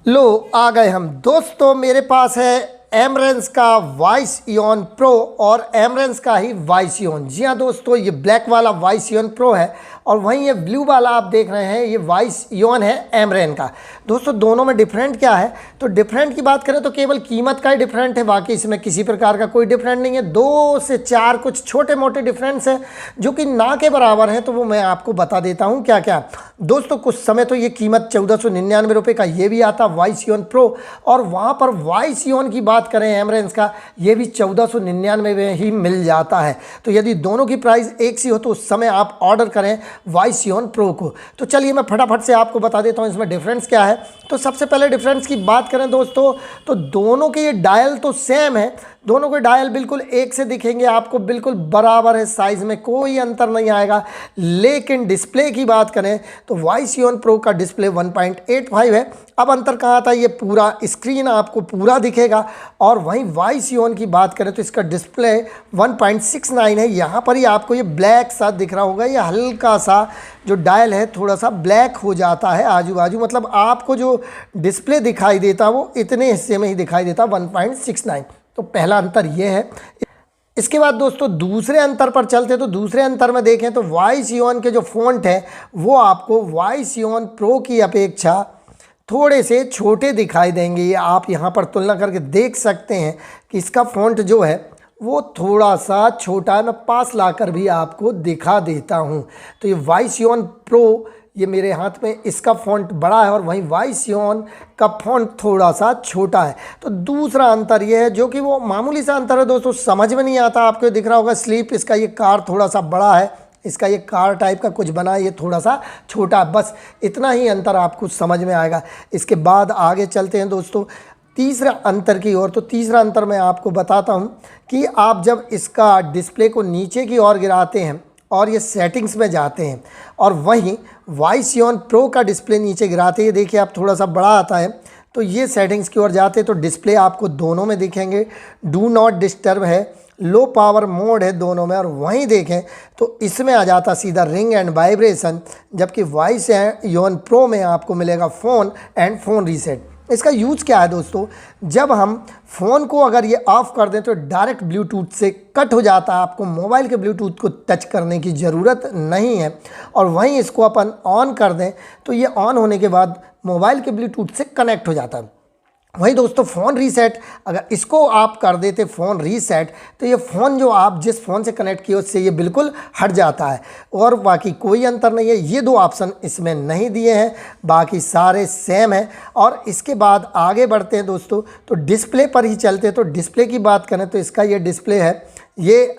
लो आ गए हम दोस्तों। मेरे पास है एमरेंस का वॉइस इयॉन प्रो और एमरेंस का ही वॉइस इयॉन। जी हाँ दोस्तों, ये ब्लैक वाला वॉइस इयॉन प्रो है और वहीं ये ब्लू वाला आप देख रहे हैं ये वॉइस इयॉन है एमरेन का। दोस्तों दोनों में डिफरेंट क्या है, तो डिफरेंट की बात करें तो केवल कीमत का ही डिफरेंट है, बाकी इसमें किसी प्रकार का कोई डिफरेंट नहीं है। 2 से 4 कुछ छोटे मोटे डिफरेंस है जो कि ना के बराबर हैं, तो वो मैं आपको बता देता हूँ क्या क्या। दोस्तों कुछ समय तो ये कीमत 1499 रुपये का ये भी आता वॉइस इयॉन प्रो, और वहाँ पर वॉइस इयॉन की बात करें एमरेंस का, ये भी 1499 में ही मिल जाता है। तो यदि दोनों की प्राइस एक सी हो तो उस समय आप ऑर्डर करें वॉइस इयॉन प्रो को। तो चलिए मैं फटाफट से आपको बता देता हूँ इसमें डिफरेंस क्या है। तो सबसे पहले डिफरेंस की बात करें दोस्तों, तो दोनों के ये डायल तो सेम है, दोनों के डायल बिल्कुल एक से दिखेंगे आपको, बिल्कुल बराबर है, साइज़ में कोई अंतर नहीं आएगा। लेकिन डिस्प्ले की बात करें तो वॉइस इयॉन प्रो का डिस्प्ले 1.85 है। अब अंतर कहाँ आता है, ये पूरा स्क्रीन आपको पूरा दिखेगा, और वहीं वॉइस इयॉन की बात करें तो इसका डिस्प्ले 1.69 है। यहाँ पर ही आपको ये ब्लैक सा दिख रहा होगा, ये हल्का सा जो डायल है थोड़ा सा ब्लैक हो जाता है आजू बाजू, मतलब आपको जो डिस्प्ले दिखाई देता वो इतने हिस्से में ही दिखाई देता 1.69। तो पहला अंतर ये है। इसके बाद दोस्तों दूसरे अंतर पर चलते, तो दूसरे अंतर में देखें तो वॉइस इयॉन के जो फ़ॉन्ट है वो आपको वॉइस इयॉन प्रो की अपेक्षा थोड़े से छोटे दिखाई देंगे। ये आप यहाँ पर तुलना करके देख सकते हैं कि इसका फ़ॉन्ट जो है वो थोड़ा सा छोटा है। मैं पास लाकर भी आपको दिखा देता हूँ। तो ये वॉइस इयॉन प्रो, ये मेरे हाथ में, इसका फ़ॉन्ट बड़ा है और वहीं वॉइस इयॉन का फ़ॉन्ट थोड़ा सा छोटा है। तो दूसरा अंतर ये है, जो कि वो मामूली सा अंतर है दोस्तों, समझ में नहीं आता, आपको दिख रहा होगा स्लीप, इसका ये कार थोड़ा सा बड़ा है, इसका ये कार टाइप का कुछ बना है, ये थोड़ा सा छोटा है। बस इतना ही अंतर आपको समझ में आएगा। इसके बाद आगे चलते हैं दोस्तों तीसरा अंतर की ओर। तो तीसरा अंतर मैं आपको बताता हूँ कि आप जब इसका डिस्प्ले को नीचे की ओर गिराते हैं और ये सेटिंग्स में जाते हैं, और वहीं वॉइस इयॉन प्रो का डिस्प्ले नीचे गिराते हैं, देखिए आप थोड़ा सा बड़ा आता है, तो ये सेटिंग्स की ओर जाते हैं तो डिस्प्ले आपको दोनों में दिखेंगे। डू नॉट डिस्टर्ब है, लो पावर मोड है दोनों में, और वहीं देखें तो इसमें आ जाता सीधा रिंग एंड वाइब्रेशन, जबकि वॉइस इयॉन प्रो में आपको मिलेगा फ़ोन एंड फ़ोन रीसेट। इसका यूज़ क्या है दोस्तों, जब हम फ़ोन को अगर ये ऑफ़ कर दें तो डायरेक्ट ब्लूटूथ से कट हो जाता है, आपको मोबाइल के ब्लूटूथ को टच करने की ज़रूरत नहीं है। और वहीं इसको अपन ऑन कर दें तो ये ऑन होने के बाद मोबाइल के ब्लूटूथ से कनेक्ट हो जाता है। वहीं दोस्तों फ़ोन रीसेट, अगर इसको आप कर देते फ़ोन रीसेट, तो ये फ़ोन जो आप जिस फ़ोन से कनेक्ट किए उससे ये बिल्कुल हट जाता है, और बाकी कोई अंतर नहीं है। ये 2 ऑप्शन इसमें नहीं दिए हैं, बाकी सारे सेम है। और इसके बाद आगे बढ़ते हैं दोस्तों, तो डिस्प्ले पर ही चलते हैं। तो डिस्प्ले की बात करें तो इसका ये डिस्प्ले है, ये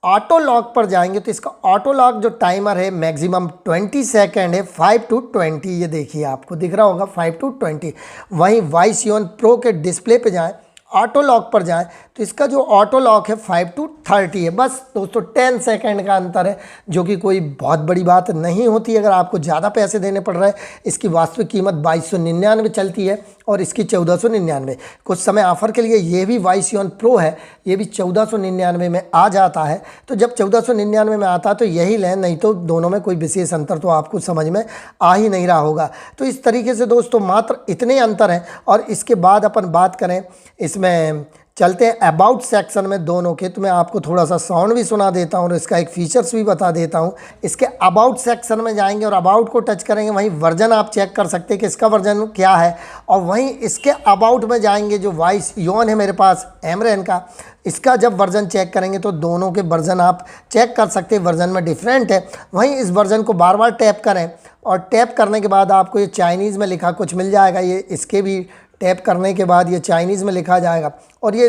ऑटो लॉक पर जाएंगे तो इसका ऑटो लॉक जो टाइमर है मैक्सिमम 20 सेकेंड है, 5 to 20, ये देखिए आपको दिख रहा होगा 5 to 20। वहीं वॉइस इयॉन प्रो के डिस्प्ले पे जाएं, ऑटो लॉक पर जाएं तो इसका जो ऑटो लॉक है 5 to 30 है। बस दोस्तों 10 सेकेंड का अंतर है, जो कि कोई बहुत बड़ी बात नहीं होती अगर आपको ज़्यादा पैसे देने पड़ रहे हैं। इसकी वास्तविक कीमत 2299 चलती है और इसकी 1499। कुछ समय ऑफ़र के लिए ये भी वॉइस इयॉन प्रो है, ये भी 1499 में आ जाता है। तो जब 1499 में आता है तो यही लें, नहीं तो दोनों में कोई विशेष अंतर तो आपको समझ में आ ही नहीं रहा होगा। तो इस तरीके से दोस्तों मात्र इतने अंतर हैं। और इसके बाद अपन बात करें, इसमें चलते हैं अबाउट सेक्शन में दोनों के, तो मैं आपको थोड़ा सा साउंड भी सुना देता हूँ और इसका एक फीचर्स भी बता देता हूँ। इसके अबाउट सेक्शन में जाएंगे और अबाउट को टच करेंगे, वहीं वर्जन आप चेक कर सकते हैं कि इसका वर्जन क्या है। और वहीं इसके अबाउट में जाएंगे, जो वॉइस इयॉन है मेरे पास एमरेन का, इसका जब वर्जन चेक करेंगे तो दोनों के वर्जन आप चेक कर सकते हैं, वर्जन में डिफरेंट है। वहीं इस वर्जन को बार बार टैप करें और टैप करने के बाद आपको ये चाइनीज़ में लिखा कुछ मिल जाएगा, ये इसके भी टैप करने के बाद ये चाइनीज़ में लिखा जाएगा। और ये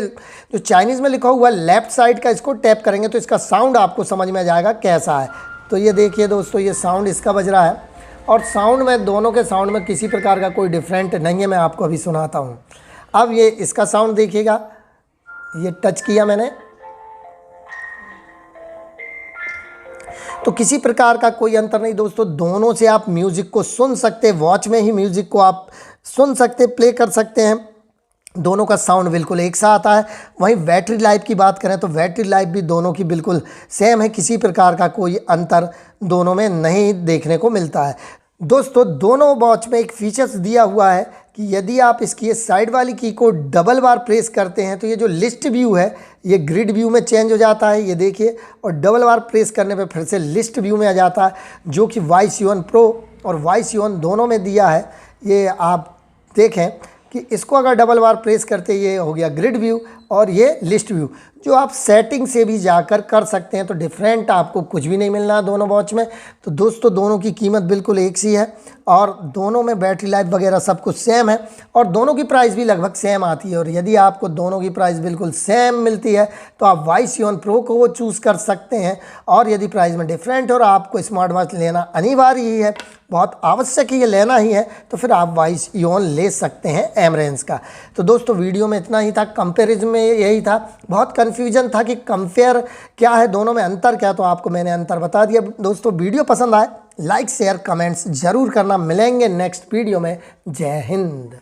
जो चाइनीज़ में लिखा हुआ है लेफ़्ट साइड का, इसको टैप करेंगे तो इसका साउंड आपको समझ में आ जाएगा कैसा है। तो ये देखिए दोस्तों, ये साउंड इसका बज रहा है, और साउंड में दोनों के साउंड में किसी प्रकार का कोई डिफरेंट नहीं है। मैं आपको अभी सुनाता हूँ। अब ये इसका साउंड देखिएगा, ये टच किया मैंने तो किसी प्रकार का कोई अंतर नहीं दोस्तों। दोनों से आप म्यूज़िक को सुन सकते हैं, वॉच में ही म्यूज़िक को आप सुन सकते, प्ले कर सकते हैं। दोनों का साउंड बिल्कुल एक सा आता है। वहीं बैटरी लाइफ की बात करें तो बैटरी लाइफ भी दोनों की बिल्कुल सेम है, किसी प्रकार का कोई अंतर दोनों में नहीं देखने को मिलता है। दोस्तों दोनों वॉच में एक फीचर्स दिया हुआ है कि यदि आप इसकी ये साइड वाली की को डबल बार प्रेस करते हैं तो ये जो लिस्ट व्यू है ये ग्रिड व्यू में चेंज हो जाता है, ये देखिए, और डबल बार प्रेस करने पे फिर से लिस्ट व्यू में आ जाता है, जो कि YC1 Pro और YC1 दोनों में दिया है। ये आप देखें कि इसको अगर डबल बार प्रेस करते ये हो गया ग्रिड व्यू और ये लिस्ट व्यू, जो आप सेटिंग से भी जाकर कर सकते हैं। तो डिफरेंट आपको कुछ भी नहीं मिलना है दोनों वॉच में। तो दोस्तों दोनों की कीमत बिल्कुल एक सी है और दोनों में बैटरी लाइफ वगैरह सब कुछ सेम है और दोनों की प्राइस भी लगभग सेम आती है। और यदि आपको दोनों की प्राइस बिल्कुल सेम मिलती है तो आप YC1 Pro को चूज़ कर सकते हैं। और यदि प्राइस में डिफरेंट और आपको स्मार्ट वॉच लेना अनिवार्य ही है, बहुत आवश्यक ही लेना ही है, तो फिर आप YC1 ले सकते हैं एमरेंस का। तो दोस्तों वीडियो में इतना ही था, कंपेरिजन में यही था। बहुत कन्फ्यूजन था कि कंपेयर क्या है, दोनों में अंतर क्या, तो आपको मैंने अंतर बता दिया। दोस्तों वीडियो पसंद आए लाइक शेयर कमेंट्स जरूर करना। मिलेंगे नेक्स्ट वीडियो में। जय हिंद।